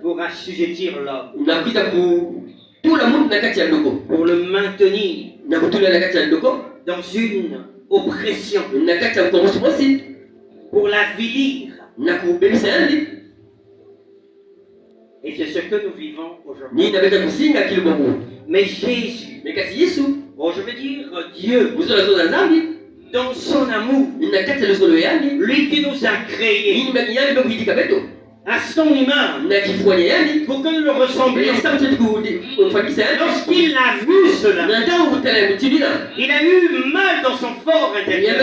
pour assujettir l'homme, pour le maintenir dans une oppression, pour l'avilir. Et c'est ce que nous vivons aujourd'hui. Mais Jésus, oh, je veux dire Dieu, dans son amour, lui qui nous a créés à son image, pour que nous le ressemblions. Lorsqu'il a vu cela, il a eu mal dans son fort intérieur.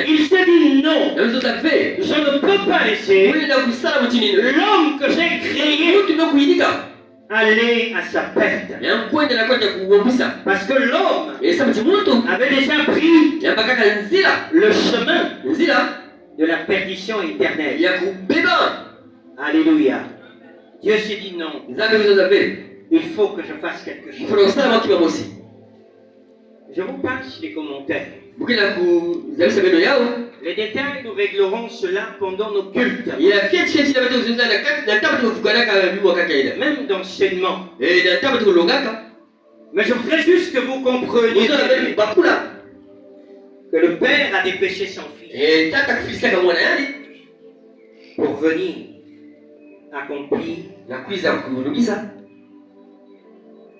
Il s'est dit non, je ne peux pas laisser l'homme que j'ai créé aller à sa perte. Parce que l'homme avait déjà pris le chemin de la perdition éternelle. Alléluia. Dieu s'est dit non. Il faut que je fasse quelque chose. Je vous passe les commentaires. Les détails, nous réglerons cela pendant nos cultes. Même d'enseignement. Mais je voudrais juste que vous compreniez que le Père a dépêché son Fils pour venir accomplir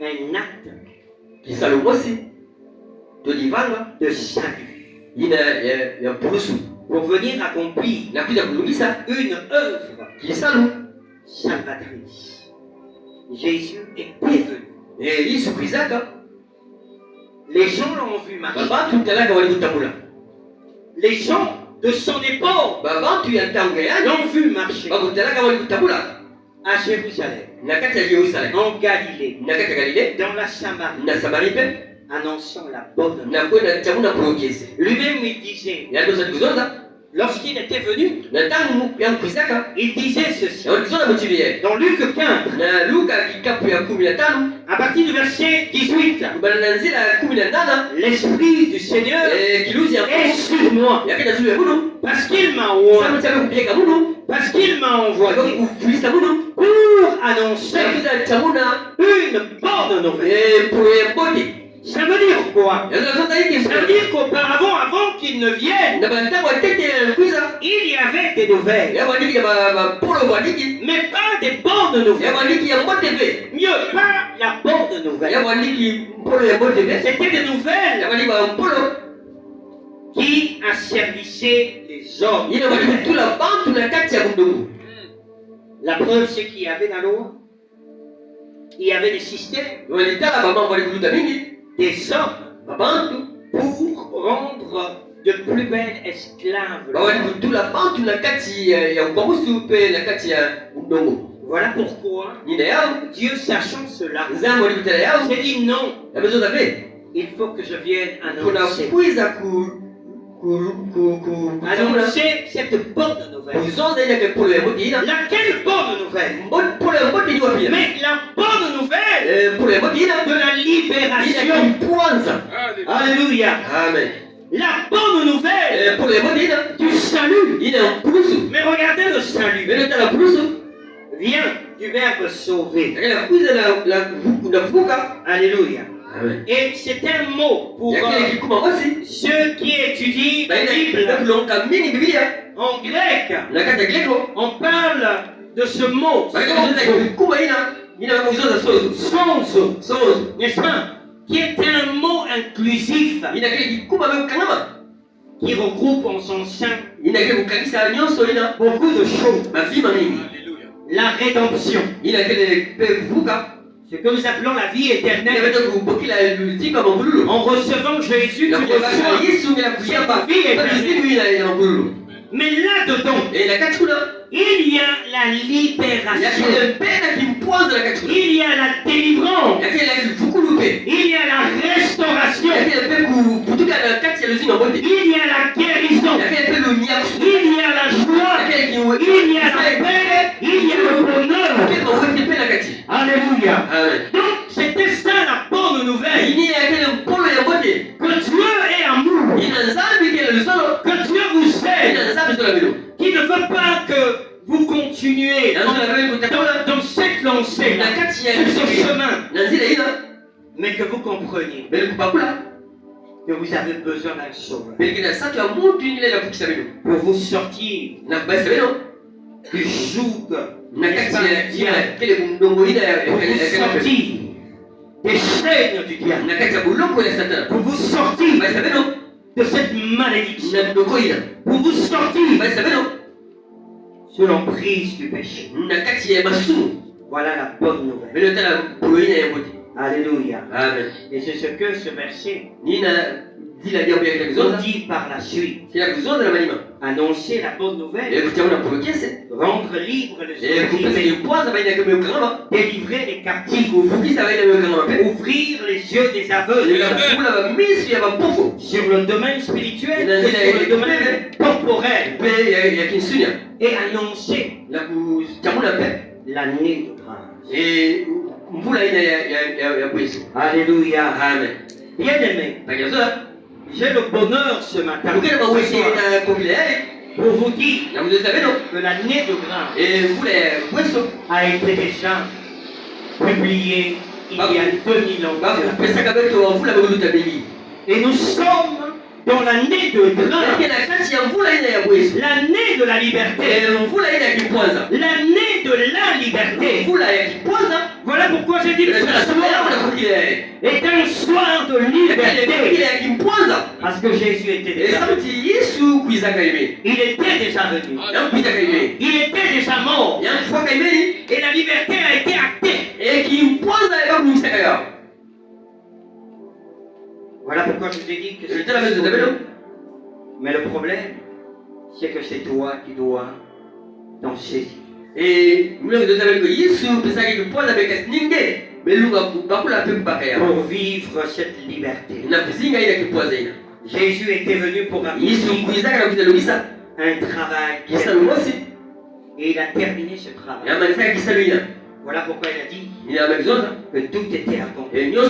un acte de salut. Pour venir accomplir une œuvre salvatrice. Jésus est venu. Les gens l'ont vu marcher. Les gens de son époque l'ont vu marcher. À Jérusalem, en Galilée, dans la Samarie, annonçant la bonne nouvelle. Lui-même il disait, lorsqu'il était venu, il disait ceci. Dans Luc 15, à partir du verset 18, l'Esprit du Seigneur est sur moi. Parce qu'il m'a envoyé pour annoncer une bonne nouvelle. Ça veut dire quoi? Ça veut dire qu'auparavant, avant qu'il ne vienne, il y avait des nouvelles. Mais pas des bonnes nouvelles. Mieux, pas la bonne nouvelle. C'était des nouvelles qui asservissaient les hommes. La preuve, c'est qu'il y avait la loi. Il y avait des systèmes. Des hommes pour rendre de plus belles esclaves. Voilà pourquoi Dieu, sachant cela, s'est dit non. Il faut que je vienne annoncer cette bonne nouvelle. Laquelle bonne nouvelle? Mais la bonne nouvelle de la libération. Alléluia. Amen. La bonne nouvelle du salut. Mais regardez le salut. Vient du verbe sauver. Alléluia. Amen. Et c'est un mot pour ceux qui étudient la Bible. En grec, on parle de ce mot. Sonso, n'est-ce pas? Qui est un mot inclusif. Qui regroupe en son sein beaucoup de choses. La rédemption. Ce que nous appelons la vie éternelle. En recevant Jésus, tu reçois la vie éternelle. Mais là-dedans, il y a la libération. Il y a la délivrance. Il y a la restauration. Il y a la guérison. Il y a la joie. Il y a la paix. Il y a le bonheur. Alléluia. Donc, c'était ça la bonne nouvelle. Que Dieu est amour. Que Dieu vous aime. Qui ne veut pas que vous continuiez continuer dans cette lancée, sur ce chemin, mais que vous compreniez que vous avez besoin d'un sauveur pour vous sortir du joug, pour vous sortir des chaînes du diable, pour vous sortir de cette malédiction, pour vous sortir sous l'emprise du péché. Voilà la bonne nouvelle. Alléluia. Amen. Et c'est ce que ce verset nous dit par la suite. Annoncer la bonne nouvelle, rendre libre les opprimés, délivrer les captifs, ouvrir les yeux des aveugles sur le domaine spirituel et sur le domaine temporel, et annoncer l'année de grâce. Alléluia. Amen. Bien aimé, j'ai le bonheur ce matin pour vous dire que l'année de grâce a été déjà publiée il y a 2000 ans. Et nous sommes dans l'année de grâce, l'année de la liberté, l'année de la liberté. Voilà pourquoi j'ai dit que ce soir est un soir de liberté. Parce que Jésus était déjà venu. Il était déjà venu. Il était déjà mort. Et la liberté a été actée. Voilà pourquoi je vous ai dit que c'est mais le problème, c'est que c'est toi qui dois t'en saisir. Et pour vivre cette liberté. Jésus était venu pour accomplir un travail. Et il a terminé ce travail. Voilà pourquoi il a dit que tout était accompli. Tout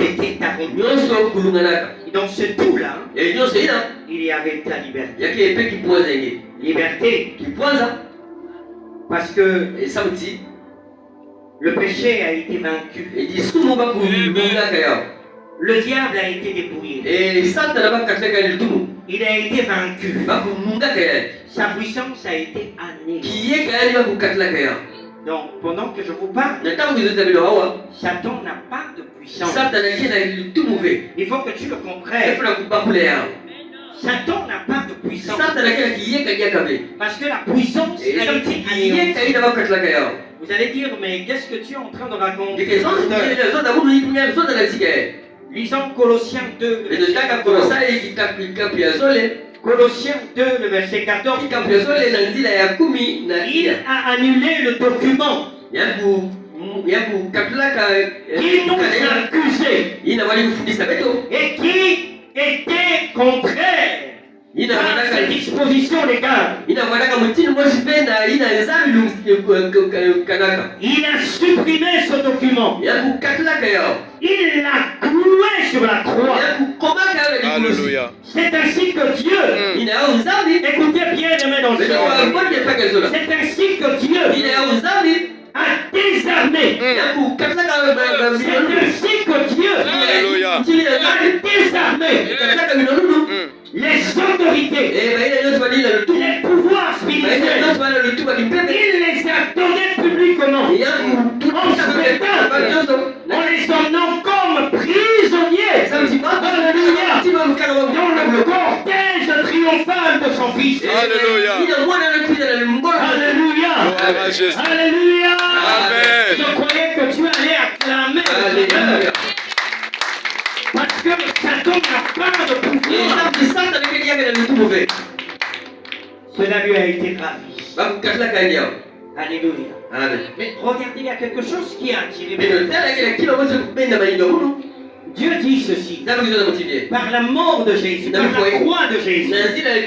était accompli. Et dans ce tout-là, il y avait ta liberté. Liberté. Parce que le péché a été vaincu. Le diable a été dépouillé. Il a été vaincu. Sa puissance a été annulée. Donc, pendant que je vous parle, Satan n'a pas de puissance. Il faut que tu le comprennes. Satan n'a pas de puissance. Parce que la puissance a été annulée. Vous allez dire, mais qu'est-ce que tu es en train de raconter? Lisons Colossiens 2, Colossiens 2, le verset 14. Il a annulé le document qui nous accusait et qui était contraire à cette disposition légale. Il a supprimé ce document. Il l'a cloué sur la croix. Alléluia. C'est ainsi que Dieu, écoutez bien aimé dans le Seigneur, c'est ainsi que Dieu a désarmé. C'est ainsi que Dieu Alléluia. a désarmé les autorités, les pouvoirs spirituels. Il les a donnés publiquement en spectacle, en les emmenant comme prisonniers. Alléluia. Dans le cortège triomphal de son fils. Alléluia. Alléluia. Gloire à Jésus. Alléluia. Amen. Je croyais que tu allais acclamer le Seigneur. Parce que Satan n'a pas de pouvoir. Cela lui a été ravi. Alléluia. Mais regardez, il y a quelque chose qui a attiré mon attention. Dieu dit ceci, par la mort de Jésus, par la croix de Jésus,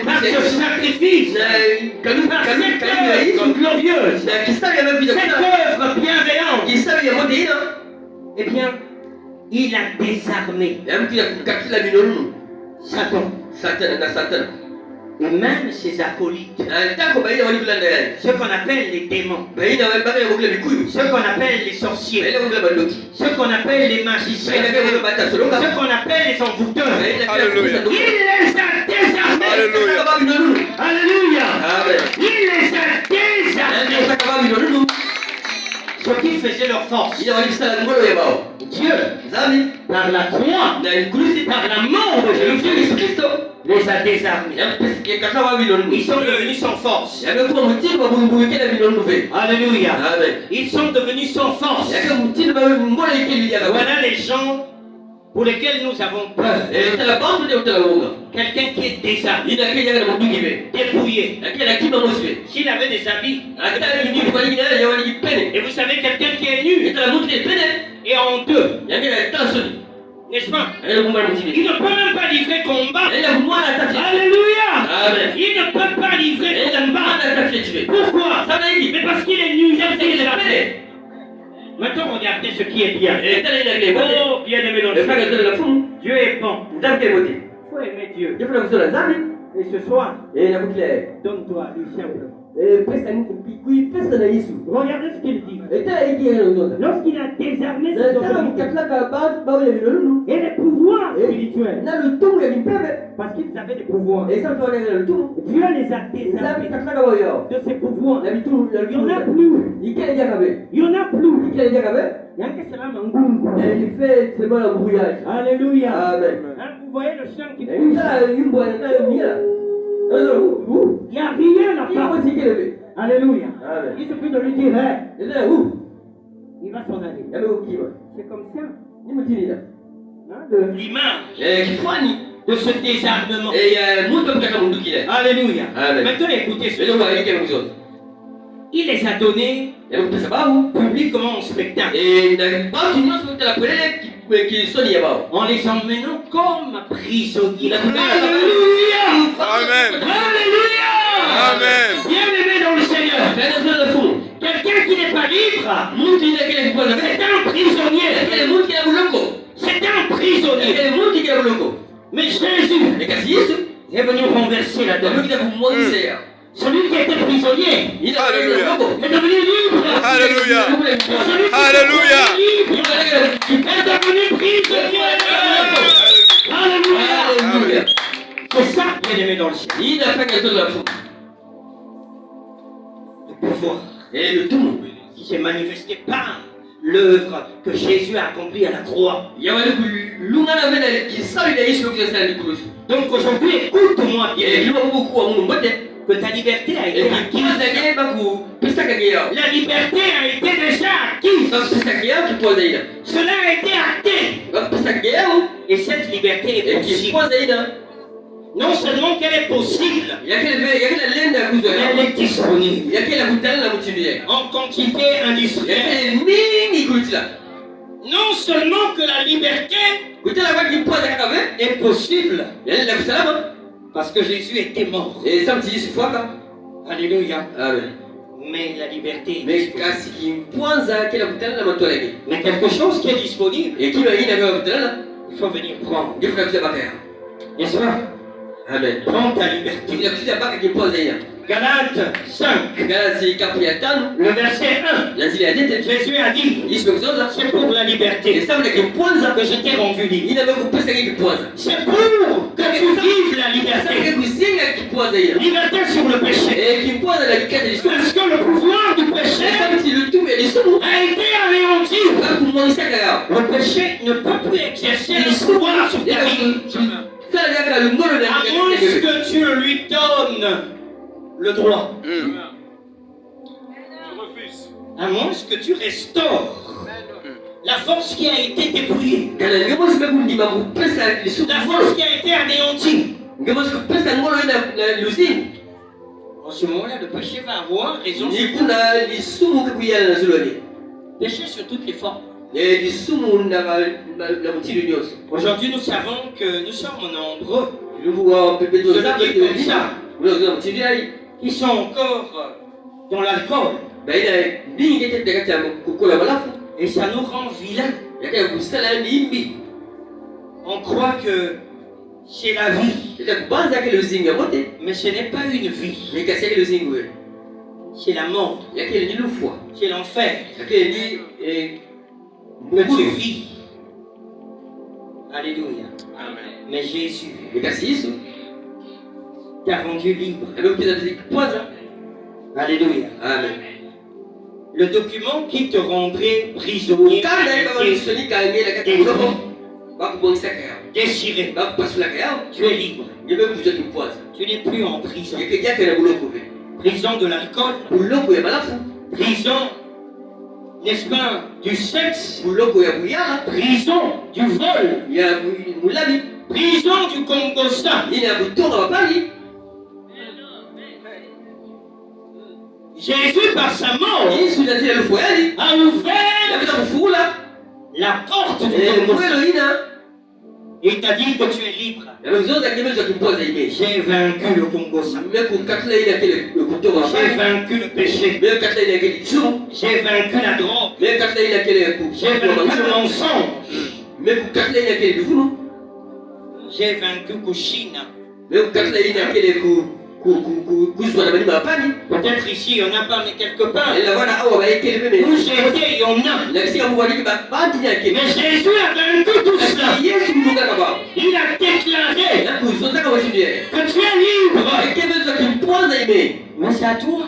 par ce sacrifice, par cette œuvre glorieuse, cette œuvre bienveillante, eh bien, il a désarmé Satan. Et même ses acolytes. Ceux qu'on appelle les démons. Ceux qu'on appelle les sorciers. Ceux qu'on appelle les magiciens. Ceux qu'on appelle les envoûteurs. Alléluia. Il les a désarmés. Alléluia. Alléluia. Il les a désarmés. Ce qui faisait leur force. Dieu, par la croix, par la mort de Jésus-Christ, les a désarmés. Ils sont devenus sans force. Alléluia. Ils sont devenus sans force. Voilà les gens pour lesquels nous avons peur. Quelqu'un qui est désarmé, dépouillé. S'il avait des habits, et vous savez, quelqu'un qui est nu et en deux, n'est-ce pas? Il ne peut même pas livrer combat. Alléluia. Il ne peut pas livrer combat. Pourquoi? Mais parce qu'il est nu. Maintenant, regardez ce qui est bien. Oh, bien aimé dans le Seigneur. Dieu est bon. Il faut aimer Dieu. Et ce soir, donne-toi à lui simplement. Regardez ce qu'il dit. Lorsqu'il a désarmé ses autorités et les pouvoirs spirituels, parce qu'ils avaient des pouvoirs, Dieu les a désarmés de ces pouvoirs. Il n'y en a plus. Il n'y en a plus. Il y a que cela m'engoule. Alléluia. Vous voyez le chien qui pousse. Il n'y a rien là-bas. Alléluia. Il suffit de lui dire, il va s'en aller. C'est comme ça. L'image de ce désarmement. Alléluia. Maintenant, écoutez ce que il les a donnés publiquement en spectacle. En les emmenant comme prisonniers. Alléluia. Amen. Alléluia. Amen. Bien aimé dans le Seigneur. Quelqu'un qui n'est pas libre, c'est un prisonnier. C'est un prisonnier. Mais Jésus est venu renverser la donne. Celui qui était prisonnier est devenu libre. Alléluia. Celui qui Alléluia. est devenu prisonnier. Alléluia. C'est ça bien aimé dans le ciel. Le pouvoir qui s'est manifesté par l'œuvre que Jésus a accomplie à la croix. Donc aujourd'hui, écoute-moi bien. Que ta liberté a été acquise. La liberté a été déjà acquise. Cela a été acté. Et cette liberté est possible. Non seulement qu'elle est possible, elle est disponible. En quantité industrielle. Non seulement que la liberté est possible, parce que Jésus était mort. Alléluia. Mais la liberté est disponible. Mais quelque chose qui est disponible, il faut venir prendre. N'est-ce pas? Amen. Prends ta liberté. Galates 5, le verset 1. Jésus a dit, c'est pour la liberté que je t'ai rendu libre. C'est pour que tu vives la liberté. Liberté sur le péché. Parce que le pouvoir du péché a été anéanti. Le péché ne peut plus exercer le pouvoir sur ta vie. À moins que tu lui donnes le droit. À moins que tu restaures la force qui a été dépouillée. La force qui a été anéantie. En ce moment-là, le péché va avoir raison. Péché sur toutes les formes. Aujourd'hui, nous savons que nous sommes nombreux, qui sont encore dans l'alcool. Et ça nous rend vilains. On croit que C'est la vie. Mais ce n'est pas une vie. C'est la mort. C'est l'enfer. Que tu vis. Alléluia. Amen. Mais Jésus t'a rendu libre. Alléluia. Amen. Le document qui te rendrait prisonnier déchiré. Tu es libre. Tu n'es plus en prison. Prison de l'alcool. Prison, n'est-ce pas, du sexe. Prison du vol. Prison du Congo-Star. Jésus, par sa mort, a ouvert la porte du Congo-Star. Il t'a dit que tu es libre. J'ai vaincu le Congo-Star. J'ai vaincu le péché. J'ai vaincu la drogue. J'ai vaincu le mensonge. J'ai vaincu Kushina. Peut-être ici il n'y en a pas, mais quelque part. Où j'ai été, il y en a. Mais Jésus a vaincu tout cela. Il a déclaré que tu es libre. Mais c'est à toi.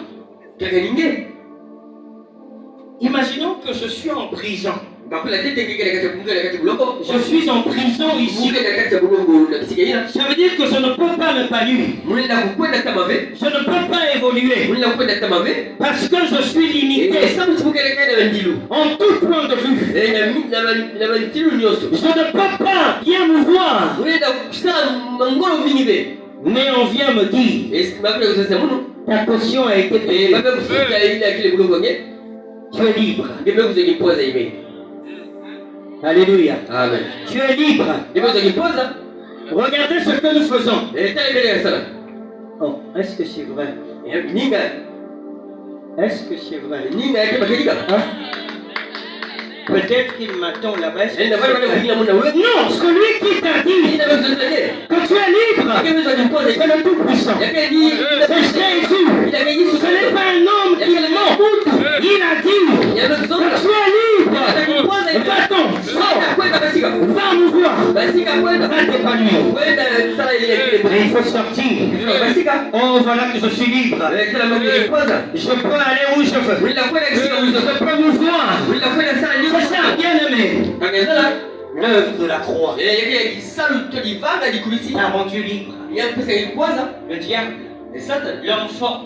Imaginons que je suis en prison. Je suis en prison ici. Ça veut dire que je ne peux pas me bannir. Je ne peux pas évoluer. Parce que je suis limité. En tout point de vue. Je ne peux pas bien me voir. Mais on vient me dire, ta caution a été payée. Tu es libre. Alléluia. Amen. Tu es libre. Regardez ce que nous faisons. Oh, est-ce que c'est vrai? Est-ce que c'est vrai? Hein? Peut-être qu'il m'attend là-bas. Non, celui qui t'a dit que tu es libre, c'est le Tout-Puissant. C'est Jésus. Ce n'est pas un homme qui ment. Il a dit que tu es libre. Va-t'en, sors. Va me voir. Va t'épanouir. Mais il faut sortir. Oh, voilà que je suis libre. Je peux aller où je veux. Je peux me voir. C'est ça, bien aimé. L'œuvre de la croix t'a rendu libre. Le diable, l'homme fort,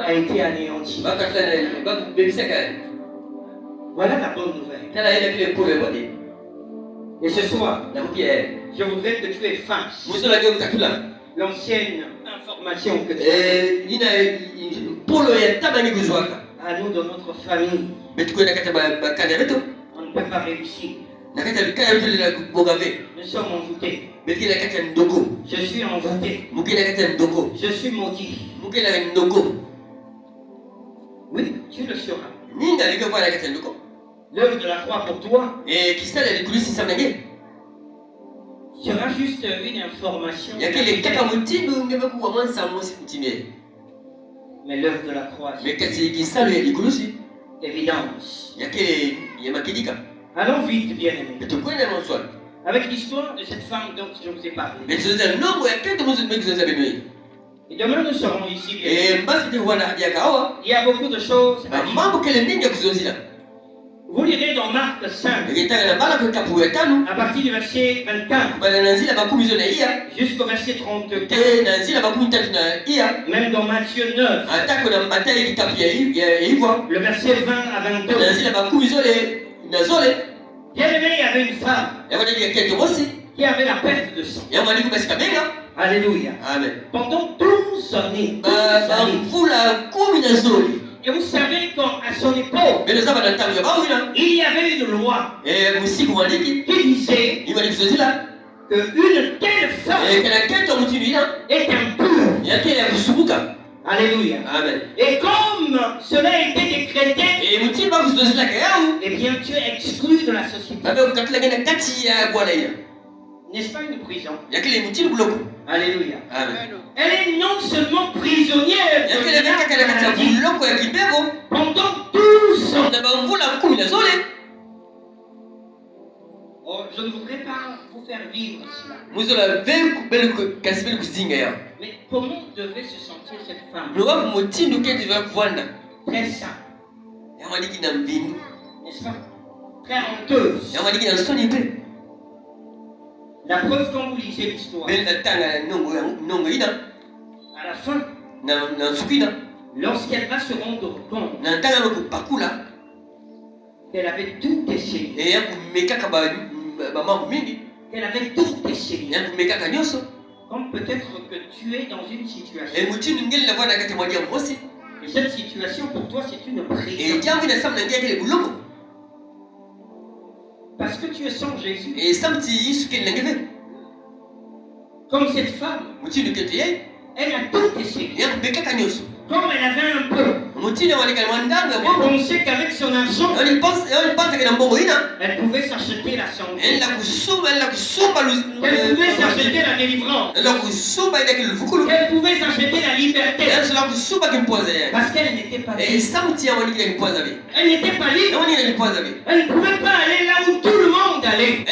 a été anéanti. Voilà la bonne nouvelle. Et ce soir, je voudrais que tu effaces l'ancienne information que tu as. À nous, dans notre famille, on ne peut pas réussir. Nous sommes envoûtés. Je suis envoûté. Je suis maudit. Oui, tu le sauras. L'œuvre de la croix pour toi sera juste une information. Mais l'œuvre de la croix, c'est évidence. Allons vite, bien aimé. Avec l'histoire de cette femme dont je vous ai parlé. Et demain nous serons ici, bien aimé. Il y a beaucoup de choses à dire. Vous lirez dans Marc 5, à partir du verset 24 jusqu'au verset 32. Même dans Matthieu 9, le verset 20 à 22. Bien aimé, il y avait une femme qui avait la perte de sang. Alléluia. Amen. Pendant 12 années. Et vous savez qu'à son époque, il y avait une loi qui disait qu'une telle femme est impure. Alléluia. Amen. Et comme cela a été décrété, eh bien tu es exclu de la société. N'est-ce pas une prison? Alléluia. Amen. Elle est non seulement prisonnière pendant 12 ans. Oh, je ne voudrais pas vous faire vivre cela. Mais comment devait se sentir cette femme? Très simple. N'est-ce pas? Très honteuse. La preuve quand vous lisez l'histoire. À la fin, lorsqu'elle va se rendre compte qu'elle avait tout essayé. Qu'elle avait tout essayé. Comme peut-être que tu es dans une situation. Et cette situation pour toi c'est une prison. Parce que tu es sans Jésus. Comme cette femme. Elle a tout essayé. Comme elle avait un peu. Elle pensait qu'avec son argent, elle pouvait s'acheter la santé. Elle pouvait s'acheter la délivrance. Elle pouvait s'acheter la liberté. Parce qu'elle n'était pas libre. Elle n'était pas libre. Elle ne pouvait pas aller là où tout le monde allait.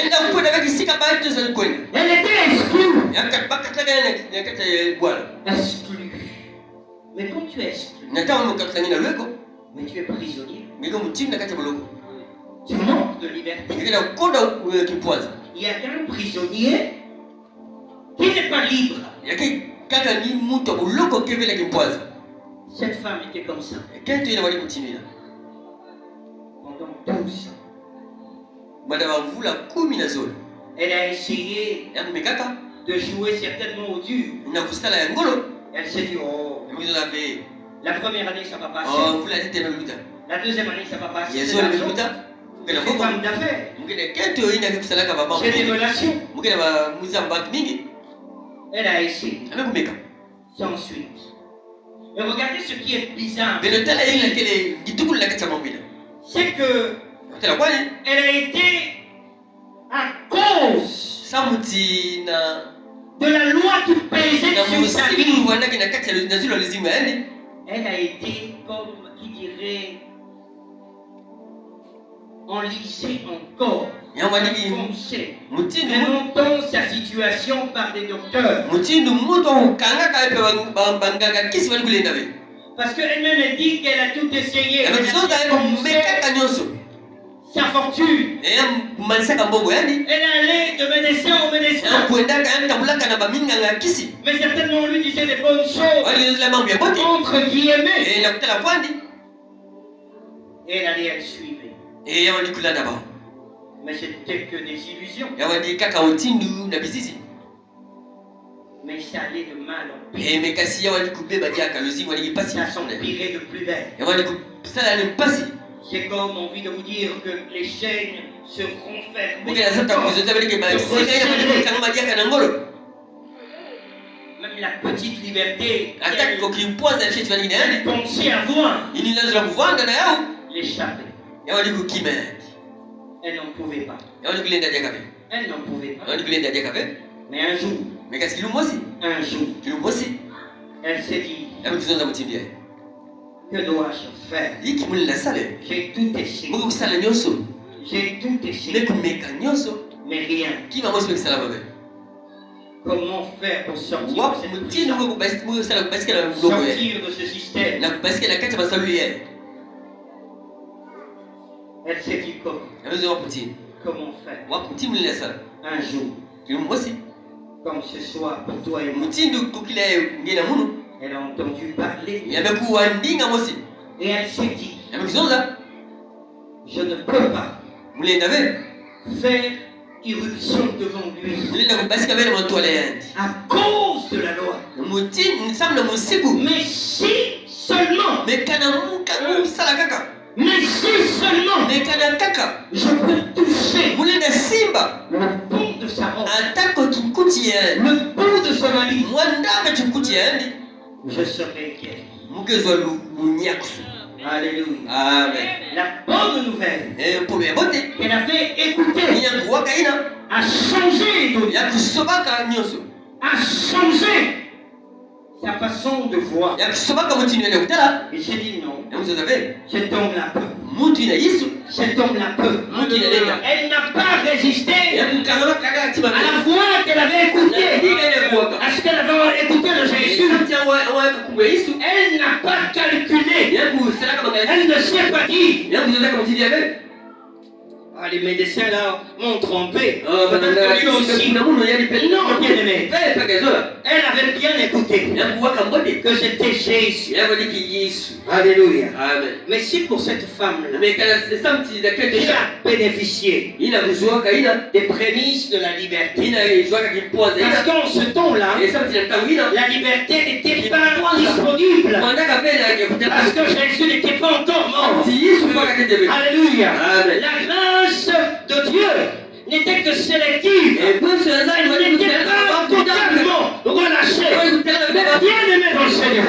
Elle était exclue. Exclue. Mais quand tu es exclu, mais tu es prisonnier. Tu manques de liberté. Il y a un prisonnier qui n'est pas libre. Cette femme était comme ça. Pendant 12 ans. Elle a essayé de jouer certainement au dur. Elle s'est dit, oh, la première année ça va passer. La deuxième année ça va passer. C'est une femme d'affaires. J'ai des relations. Elle a essayé. Sans suite. Et regardez ce qui est bizarre. C'est que elle a été à cause de la loi qui pesait sur sa vie. Elle a été comme qui dirait enlisée encore. Enfoncée. Remontant sa situation par des docteurs. Parce qu'elle-même elle dit qu'elle a tout essayé. Elle a sa fortune. Elle allait de médecin en médecin. Mais certainement on lui disait des bonnes choses. Entre guillemets. Et elle allait, elle suivait. Mais c'était que des illusions. Mais ça allait de mal en pire. Ça s'empirait de plus belle. J'ai comme envie de vous dire que les chaînes se renferment. Même la petite liberté qu'elle pensait avoir, l'échapper. Elle n'en pouvait pas. Elle n'en pouvait pas. Mais un jour, elle s'est dit, que dois-je faire? J'ai tout essayé. J'ai tout essayé. Mais rien. Comment faire pour sortir de cette prison? Sortir de ce système? Elle s'est dit comment faire? Un jour, comme ce soir pour toi et moi, elle a entendu parler et elle s'est dit, je ne peux pas faire irruption devant lui à cause de la loi. Mais si seulement je peux toucher le bout de sa robe, le bout de son habit, je serai guéri. Alléluia. Amen. La bonne nouvelle qu'elle avait écoutée a changé ya kusobaka nyonso a changé sa façon de voir. ya kusobaka mutino ya kutala Et j'ai dit non. ya kuzozabe Cet homme-là peut. mutu na Yesu Cet homme-là peut. mutu na lenga Elle n'a pas résisté ya kukangana kaga tima à la voix qu'elle avait écoutée. À ce qu'elle avait écouté de Jésus. Elle n'a pas calculé. Elle ne s'est pas dit. Ah, les médecins là m'ont trompé. Peut-être que lui aussi. Non, bien aimé. Elle avait bien écouté que c'était Jésus. Alléluia. Amen. Mais si pour cette femme-là qui a bénéficié des prémices de la liberté, parce qu'en ce temps-là, la liberté n'était pas disponible, parce que Jésus n'était pas encore mort. Alléluia. Amen. La grâce de Dieu n'était que sélective. Elle n'était pas totalement relâchée. Mais bien aimé dans le Seigneur.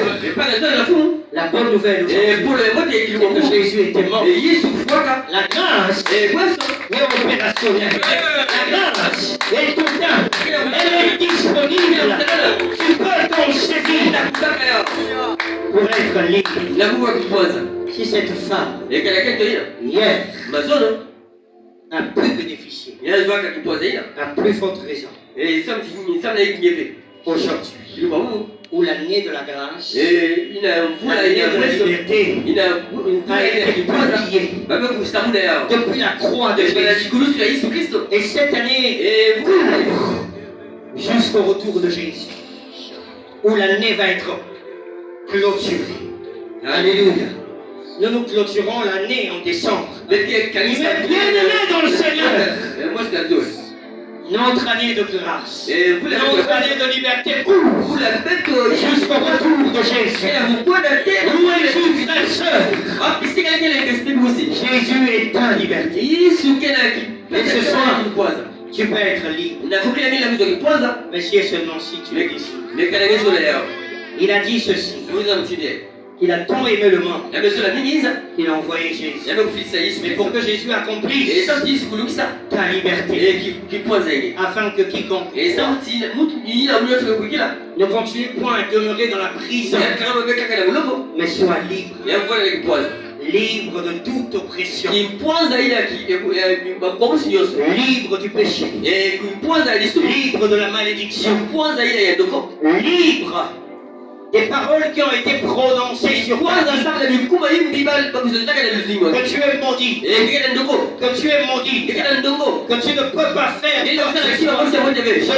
La bonne nouvelle aujourd'hui, c'est que Jésus était mort. La grâce est opérationnelle. La grâce est totale. Elle est disponible. Tu peux t'en saisir pour être libre. Si cette femme, hier, a pu bénéficier, à plus forte raison, aujourd'hui, où l'année de la grâce, l'année de la liberté, a été publiée depuis la croix de Jésus. Et cette année, jusqu'au retour de Jésus, où l'année va être clôturée. Alléluia. Nous clôturons l'année en décembre. Mais bien aimé dans le Seigneur. Notre année de grâce, notre année de liberté court jusqu'au retour de Jésus. Louez-vous, frères et sœurs. Jésus est en liberté. Et ce soir, tu peux être libre. Mais si et seulement si tu es ici. Il a dit ceci. Il a tant aimé le monde qu'il a envoyé Jésus. Mais pour que Jésus accomplisse ta liberté, afin que quiconque ne continue point à demeurer dans la prison, mais soit libre. Libre de toute oppression. Libre du péché. Libre de la malédiction. Libre des paroles qui ont été prononcées sur toi. Que tu es maudit. Que tu es maudit. Que tu ne peux pas faire. Je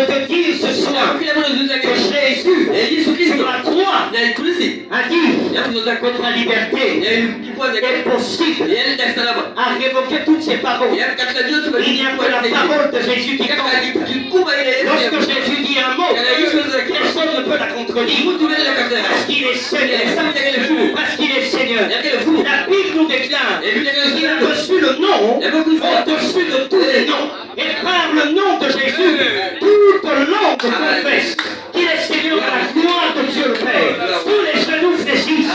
te dis ce soir que Jésus sur la croix a dit que la liberté est possible à révoquer toutes ces paroles. Il n'y a que la parole de Jésus qui compte. Lorsque Jésus dit un mot, personne ne peut la contredire. Parce qu'il est Seigneur. Parce qu'il est Seigneur. La Bible nous déclare qu'il a reçu le nom au-dessus de tous les noms. Et par le nom de Jésus, toute langue confesse qu'il est Seigneur à la gloire de Dieu le Père. Tous les genoux fléchissent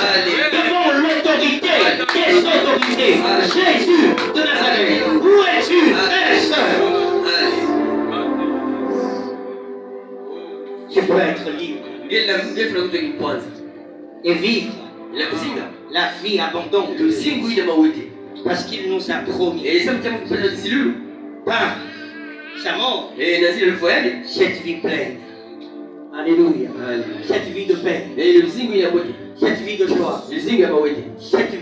devant l'autorité des autorités. Jésus de Nazareth, où es-tu, frère et sœur? Tu peux être libre et vivre la vie abondante parce qu'il nous a promis par sa mort cette vie pleine. Alléluia. Cette vie de paix, cette vie de joie, cette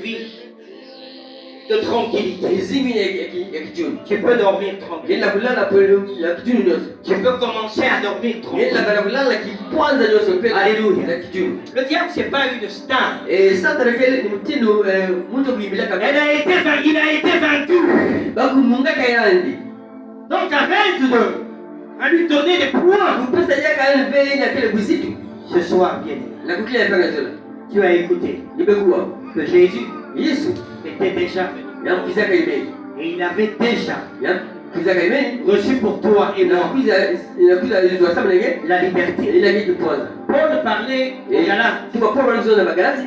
vie de tranquillité. Tu peux dormir tranquille. Tu peux commencer à dormir tranquille. Alléluia. Le diable, c'est pas une star. Il a été vaincu. Donc arrête à lui donner des points. Ce soir, bien, tu as écouté que Jésus était déjà venu. Et il avait déjà reçu pour toi et moi la liberté. Paul parlait aux Galates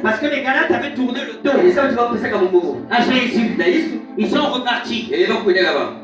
parce que les Galates avaient tourné le dos à Jésus. Ils sont repartis.